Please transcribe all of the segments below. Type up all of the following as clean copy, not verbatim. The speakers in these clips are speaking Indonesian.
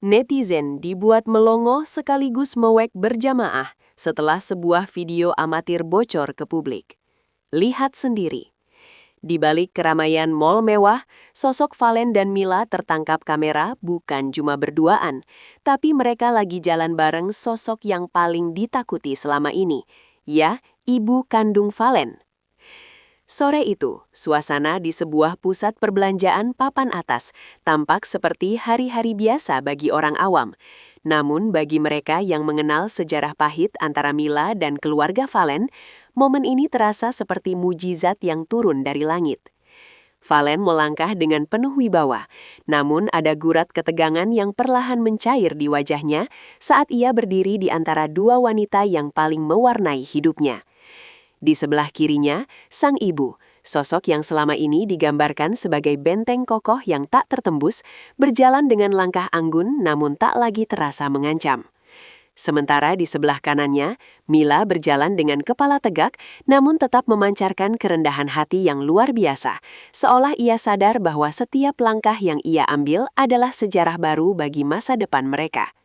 Netizen dibuat melongo sekaligus mewek berjamaah setelah sebuah video amatir bocor ke publik. Lihat sendiri. Di balik keramaian mall mewah, sosok Valen dan Mila tertangkap kamera bukan cuma berduaan, tapi mereka lagi jalan bareng sosok yang paling ditakuti selama ini, ya, ibu kandung Valen. Sore itu, suasana di sebuah pusat perbelanjaan papan atas tampak seperti hari-hari biasa bagi orang awam. Namun bagi mereka yang mengenal sejarah pahit antara Mila dan keluarga Valen, momen ini terasa seperti mujizat yang turun dari langit. Valen melangkah dengan penuh wibawa, namun ada gurat ketegangan yang perlahan mencair di wajahnya saat ia berdiri di antara dua wanita yang paling mewarnai hidupnya. Di sebelah kirinya, sang ibu, sosok yang selama ini digambarkan sebagai benteng kokoh yang tak tertembus, berjalan dengan langkah anggun namun tak lagi terasa mengancam. Sementara di sebelah kanannya, Mila berjalan dengan kepala tegak namun tetap memancarkan kerendahan hati yang luar biasa, seolah ia sadar bahwa setiap langkah yang ia ambil adalah sejarah baru bagi masa depan mereka.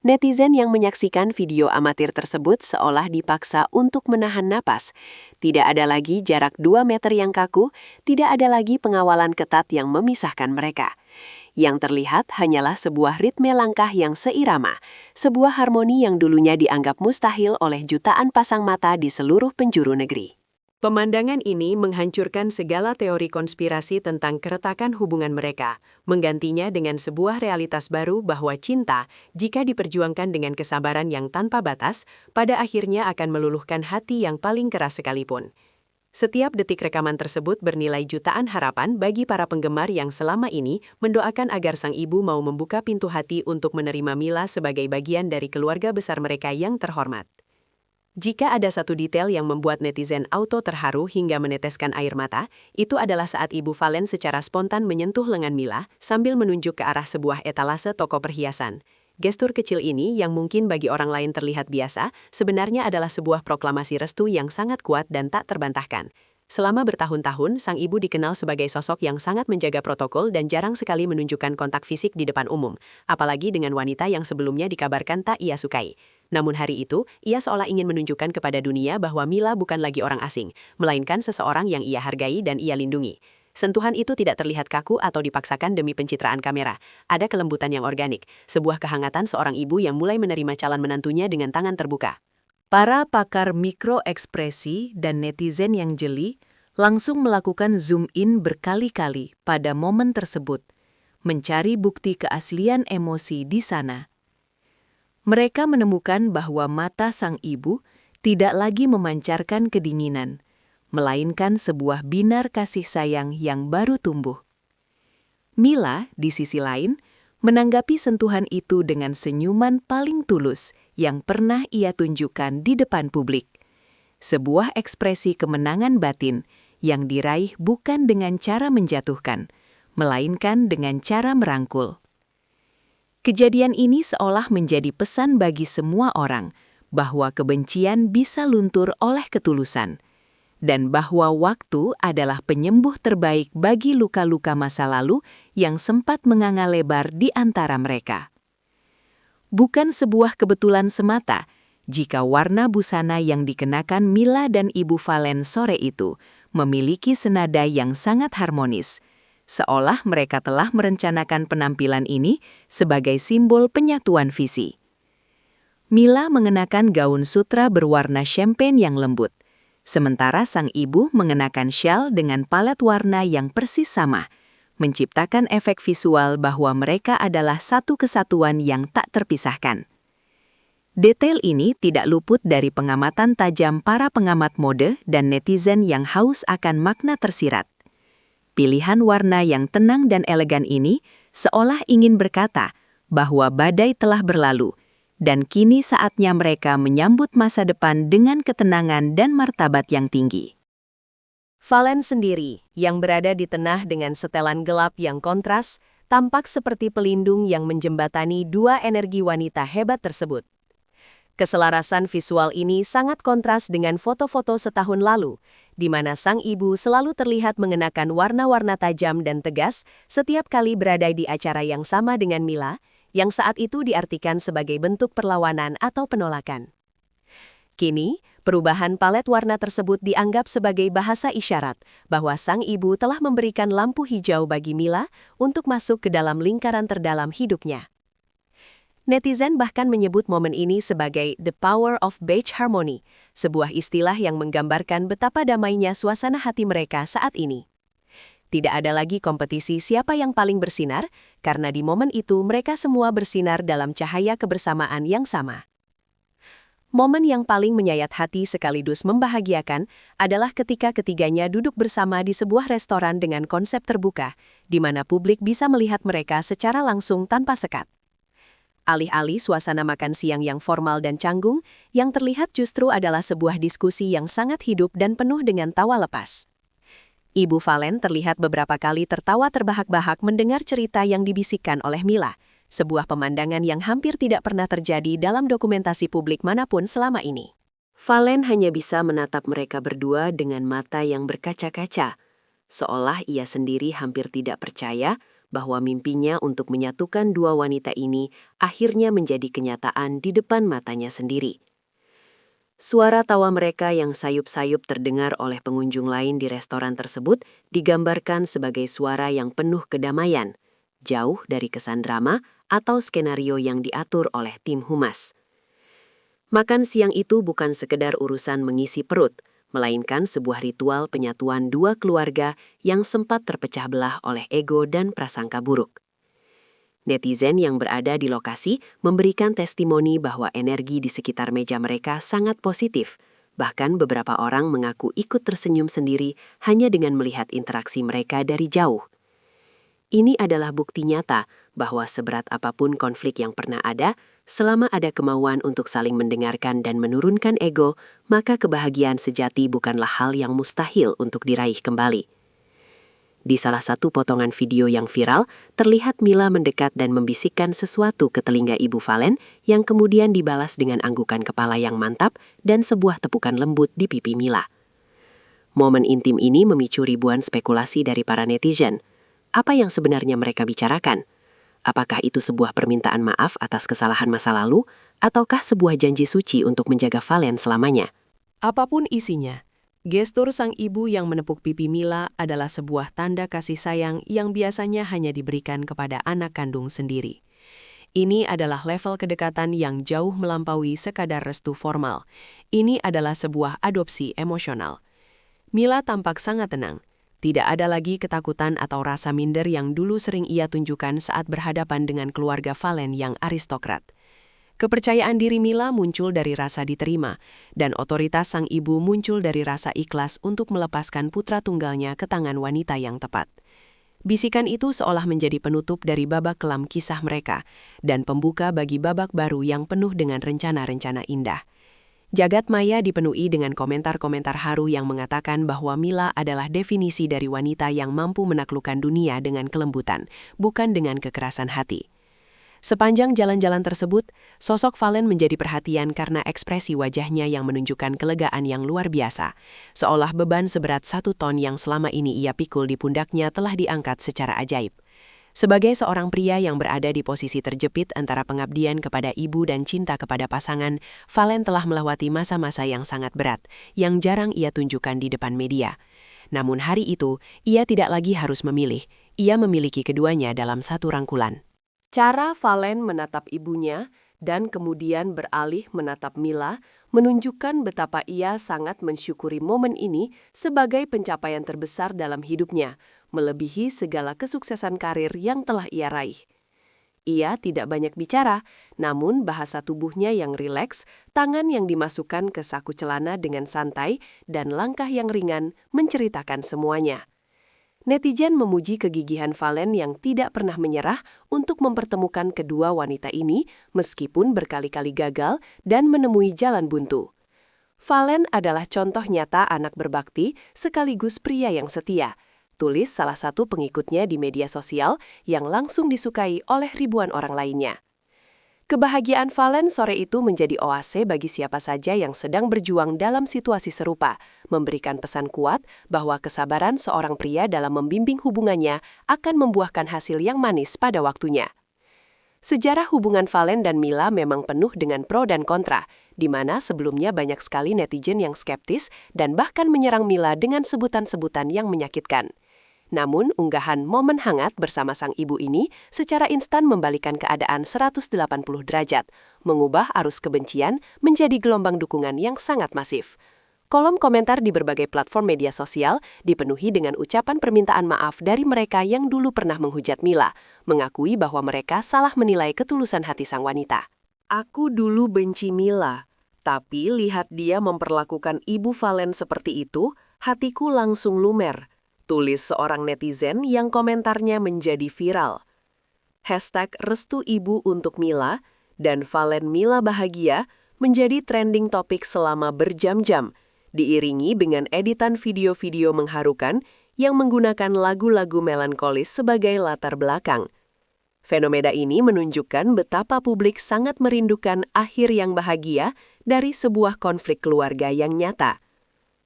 Netizen yang menyaksikan video amatir tersebut seolah dipaksa untuk menahan napas. Tidak ada lagi jarak 2 meter yang kaku, tidak ada lagi pengawalan ketat yang memisahkan mereka. Yang terlihat hanyalah sebuah ritme langkah yang seirama, sebuah harmoni yang dulunya dianggap mustahil oleh jutaan pasang mata di seluruh penjuru negeri. Pemandangan ini menghancurkan segala teori konspirasi tentang keretakan hubungan mereka, menggantinya dengan sebuah realitas baru bahwa cinta, jika diperjuangkan dengan kesabaran yang tanpa batas, pada akhirnya akan meluluhkan hati yang paling keras sekalipun. Setiap detik rekaman tersebut bernilai jutaan harapan bagi para penggemar yang selama ini mendoakan agar sang ibu mau membuka pintu hati untuk menerima Mila sebagai bagian dari keluarga besar mereka yang terhormat. Jika ada satu detail yang membuat netizen auto terharu hingga meneteskan air mata, itu adalah saat ibu Valen secara spontan menyentuh lengan Mila sambil menunjuk ke arah sebuah etalase toko perhiasan. Gestur kecil ini yang mungkin bagi orang lain terlihat biasa, sebenarnya adalah sebuah proklamasi restu yang sangat kuat dan tak terbantahkan. Selama bertahun-tahun, sang ibu dikenal sebagai sosok yang sangat menjaga protokol dan jarang sekali menunjukkan kontak fisik di depan umum, apalagi dengan wanita yang sebelumnya dikabarkan tak ia sukai. Namun hari itu, ia seolah ingin menunjukkan kepada dunia bahwa Mila bukan lagi orang asing, melainkan seseorang yang ia hargai dan ia lindungi. Sentuhan itu tidak terlihat kaku atau dipaksakan demi pencitraan kamera. Ada kelembutan yang organik, sebuah kehangatan seorang ibu yang mulai menerima calon menantunya dengan tangan terbuka. Para pakar mikroekspresi dan netizen yang jeli langsung melakukan zoom in berkali-kali pada momen tersebut, mencari bukti keaslian emosi di sana. Mereka menemukan bahwa mata sang ibu tidak lagi memancarkan kedinginan, melainkan sebuah binar kasih sayang yang baru tumbuh. Mila, di sisi lain, menanggapi sentuhan itu dengan senyuman paling tulus yang pernah ia tunjukkan di depan publik. Sebuah ekspresi kemenangan batin yang diraih bukan dengan cara menjatuhkan, melainkan dengan cara merangkul. Kejadian ini seolah menjadi pesan bagi semua orang bahwa kebencian bisa luntur oleh ketulusan, dan bahwa waktu adalah penyembuh terbaik bagi luka-luka masa lalu yang sempat menganga lebar di antara mereka. Bukan sebuah kebetulan semata jika warna busana yang dikenakan Mila dan Ibu Valen sore itu memiliki senada yang sangat harmonis, seolah mereka telah merencanakan penampilan ini sebagai simbol penyatuan visi. Mila mengenakan gaun sutra berwarna champagne yang lembut, sementara sang ibu mengenakan syal dengan palet warna yang persis sama, menciptakan efek visual bahwa mereka adalah satu kesatuan yang tak terpisahkan. Detail ini tidak luput dari pengamatan tajam para pengamat mode dan netizen yang haus akan makna tersirat. Pilihan warna yang tenang dan elegan ini seolah ingin berkata bahwa badai telah berlalu, dan kini saatnya mereka menyambut masa depan dengan ketenangan dan martabat yang tinggi. Valen sendiri, yang berada di tengah dengan setelan gelap yang kontras, tampak seperti pelindung yang menjembatani dua energi wanita hebat tersebut. Keselarasan visual ini sangat kontras dengan foto-foto setahun lalu, di mana sang ibu selalu terlihat mengenakan warna-warna tajam dan tegas setiap kali berada di acara yang sama dengan Mila, yang saat itu diartikan sebagai bentuk perlawanan atau penolakan. Kini, perubahan palet warna tersebut dianggap sebagai bahasa isyarat bahwa sang ibu telah memberikan lampu hijau bagi Mila untuk masuk ke dalam lingkaran terdalam hidupnya. Netizen bahkan menyebut momen ini sebagai "the power of beige harmony", sebuah istilah yang menggambarkan betapa damainya suasana hati mereka saat ini. Tidak ada lagi kompetisi siapa yang paling bersinar, karena di momen itu mereka semua bersinar dalam cahaya kebersamaan yang sama. Momen yang paling menyayat hati sekaligus membahagiakan adalah ketika ketiganya duduk bersama di sebuah restoran dengan konsep terbuka, di mana publik bisa melihat mereka secara langsung tanpa sekat. Alih-alih suasana makan siang yang formal dan canggung, yang terlihat justru adalah sebuah diskusi yang sangat hidup dan penuh dengan tawa lepas. Ibu Valen terlihat beberapa kali tertawa terbahak-bahak mendengar cerita yang dibisikkan oleh Mila, sebuah pemandangan yang hampir tidak pernah terjadi dalam dokumentasi publik manapun selama ini. Valen hanya bisa menatap mereka berdua dengan mata yang berkaca-kaca, seolah ia sendiri hampir tidak percaya bahwa mimpinya untuk menyatukan dua wanita ini akhirnya menjadi kenyataan di depan matanya sendiri. Suara tawa mereka yang sayup-sayup terdengar oleh pengunjung lain di restoran tersebut digambarkan sebagai suara yang penuh kedamaian, jauh dari kesan drama atau skenario yang diatur oleh tim humas. Makan siang itu bukan sekedar urusan mengisi perut, melainkan sebuah ritual penyatuan dua keluarga yang sempat terpecah belah oleh ego dan prasangka buruk. Netizen yang berada di lokasi memberikan testimoni bahwa energi di sekitar meja mereka sangat positif. Bahkan beberapa orang mengaku ikut tersenyum sendiri hanya dengan melihat interaksi mereka dari jauh. Ini adalah bukti nyata bahwa seberat apapun konflik yang pernah ada, selama ada kemauan untuk saling mendengarkan dan menurunkan ego, maka kebahagiaan sejati bukanlah hal yang mustahil untuk diraih kembali. Di salah satu potongan video yang viral, terlihat Mila mendekat dan membisikkan sesuatu ke telinga Ibu Valen yang kemudian dibalas dengan anggukan kepala yang mantap dan sebuah tepukan lembut di pipi Mila. Momen intim ini memicu ribuan spekulasi dari para netizen. Apa yang sebenarnya mereka bicarakan? Apakah itu sebuah permintaan maaf atas kesalahan masa lalu, ataukah sebuah janji suci untuk menjaga Valen selamanya? Apapun isinya, gestur sang ibu yang menepuk pipi Mila adalah sebuah tanda kasih sayang yang biasanya hanya diberikan kepada anak kandung sendiri. Ini adalah level kedekatan yang jauh melampaui sekadar restu formal. Ini adalah sebuah adopsi emosional. Mila tampak sangat tenang. Tidak ada lagi ketakutan atau rasa minder yang dulu sering ia tunjukkan saat berhadapan dengan keluarga Valen yang aristokrat. Kepercayaan diri Mila muncul dari rasa diterima, dan otoritas sang ibu muncul dari rasa ikhlas untuk melepaskan putra tunggalnya ke tangan wanita yang tepat. Bisikan itu seolah menjadi penutup dari babak kelam kisah mereka, dan pembuka bagi babak baru yang penuh dengan rencana-rencana indah. Jagat maya dipenuhi dengan komentar-komentar haru yang mengatakan bahwa Mila adalah definisi dari wanita yang mampu menaklukkan dunia dengan kelembutan, bukan dengan kekerasan hati. Sepanjang jalan-jalan tersebut, sosok Valen menjadi perhatian karena ekspresi wajahnya yang menunjukkan kelegaan yang luar biasa, seolah beban seberat 1 ton yang selama ini ia pikul di pundaknya telah diangkat secara ajaib. Sebagai seorang pria yang berada di posisi terjepit antara pengabdian kepada ibu dan cinta kepada pasangan, Valen telah melewati masa-masa yang sangat berat, yang jarang ia tunjukkan di depan media. Namun hari itu, ia tidak lagi harus memilih, ia memiliki keduanya dalam satu rangkulan. Cara Valen menatap ibunya dan kemudian beralih menatap Mila menunjukkan betapa ia sangat mensyukuri momen ini sebagai pencapaian terbesar dalam hidupnya, melebihi segala kesuksesan karir yang telah ia raih. Ia tidak banyak bicara, namun bahasa tubuhnya yang rileks, tangan yang dimasukkan ke saku celana dengan santai, dan langkah yang ringan menceritakan semuanya. Netizen memuji kegigihan Valen yang tidak pernah menyerah untuk mempertemukan kedua wanita ini meskipun berkali-kali gagal dan menemui jalan buntu. Valen adalah contoh nyata anak berbakti sekaligus pria yang setia, tulis salah satu pengikutnya di media sosial yang langsung disukai oleh ribuan orang lainnya. Kebahagiaan Valen sore itu menjadi oase bagi siapa saja yang sedang berjuang dalam situasi serupa, memberikan pesan kuat bahwa kesabaran seorang pria dalam membimbing hubungannya akan membuahkan hasil yang manis pada waktunya. Sejarah hubungan Valen dan Mila memang penuh dengan pro dan kontra, di mana sebelumnya banyak sekali netizen yang skeptis dan bahkan menyerang Mila dengan sebutan-sebutan yang menyakitkan. Namun, unggahan momen hangat bersama sang ibu ini secara instan membalikan keadaan 180 derajat, mengubah arus kebencian menjadi gelombang dukungan yang sangat masif. Kolom komentar di berbagai platform media sosial dipenuhi dengan ucapan permintaan maaf dari mereka yang dulu pernah menghujat Mila, mengakui bahwa mereka salah menilai ketulusan hati sang wanita. Aku dulu benci Mila, tapi lihat dia memperlakukan Ibu Valen seperti itu, hatiku langsung lumer. Tulis seorang netizen yang komentarnya menjadi viral. #restu ibu untuk Mila dan Valen Mila bahagia menjadi trending topik selama berjam-jam, diiringi dengan editan video-video mengharukan yang menggunakan lagu-lagu melankolis sebagai latar belakang. Fenomena ini menunjukkan betapa publik sangat merindukan akhir yang bahagia dari sebuah konflik keluarga yang nyata.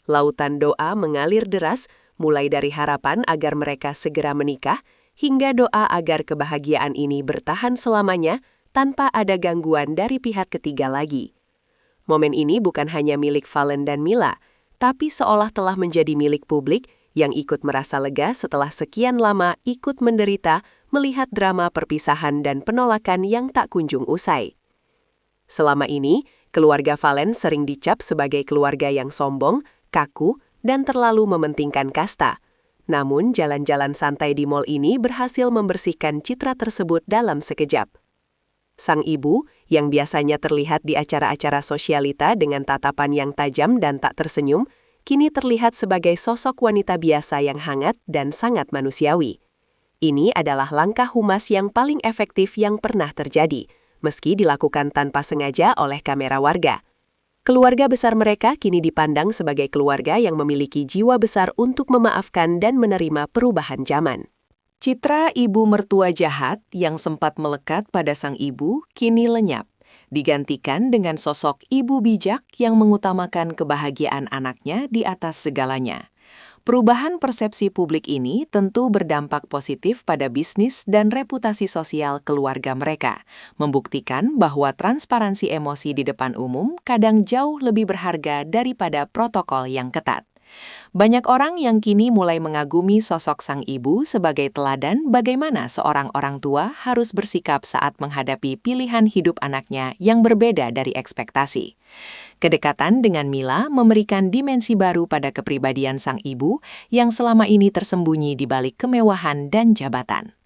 Lautan doa mengalir deras, mulai dari harapan agar mereka segera menikah, hingga doa agar kebahagiaan ini bertahan selamanya tanpa ada gangguan dari pihak ketiga lagi. Momen ini bukan hanya milik Valen dan Mila, tapi seolah telah menjadi milik publik yang ikut merasa lega setelah sekian lama ikut menderita melihat drama perpisahan dan penolakan yang tak kunjung usai. Selama ini, keluarga Valen sering dicap sebagai keluarga yang sombong, kaku, dan terlalu mementingkan kasta. Namun, jalan-jalan santai di mal ini berhasil membersihkan citra tersebut dalam sekejap. Sang ibu, yang biasanya terlihat di acara-acara sosialita dengan tatapan yang tajam dan tak tersenyum, kini terlihat sebagai sosok wanita biasa yang hangat dan sangat manusiawi. Ini adalah langkah humas yang paling efektif yang pernah terjadi, meski dilakukan tanpa sengaja oleh kamera warga. Keluarga besar mereka kini dipandang sebagai keluarga yang memiliki jiwa besar untuk memaafkan dan menerima perubahan zaman. Citra ibu mertua jahat yang sempat melekat pada sang ibu kini lenyap, digantikan dengan sosok ibu bijak yang mengutamakan kebahagiaan anaknya di atas segalanya. Perubahan persepsi publik ini tentu berdampak positif pada bisnis dan reputasi sosial keluarga mereka, membuktikan bahwa transparansi emosi di depan umum kadang jauh lebih berharga daripada protokol yang ketat. Banyak orang yang kini mulai mengagumi sosok sang ibu sebagai teladan bagaimana seorang orang tua harus bersikap saat menghadapi pilihan hidup anaknya yang berbeda dari ekspektasi. Kedekatan dengan Mila memberikan dimensi baru pada kepribadian sang ibu yang selama ini tersembunyi di balik kemewahan dan jabatan.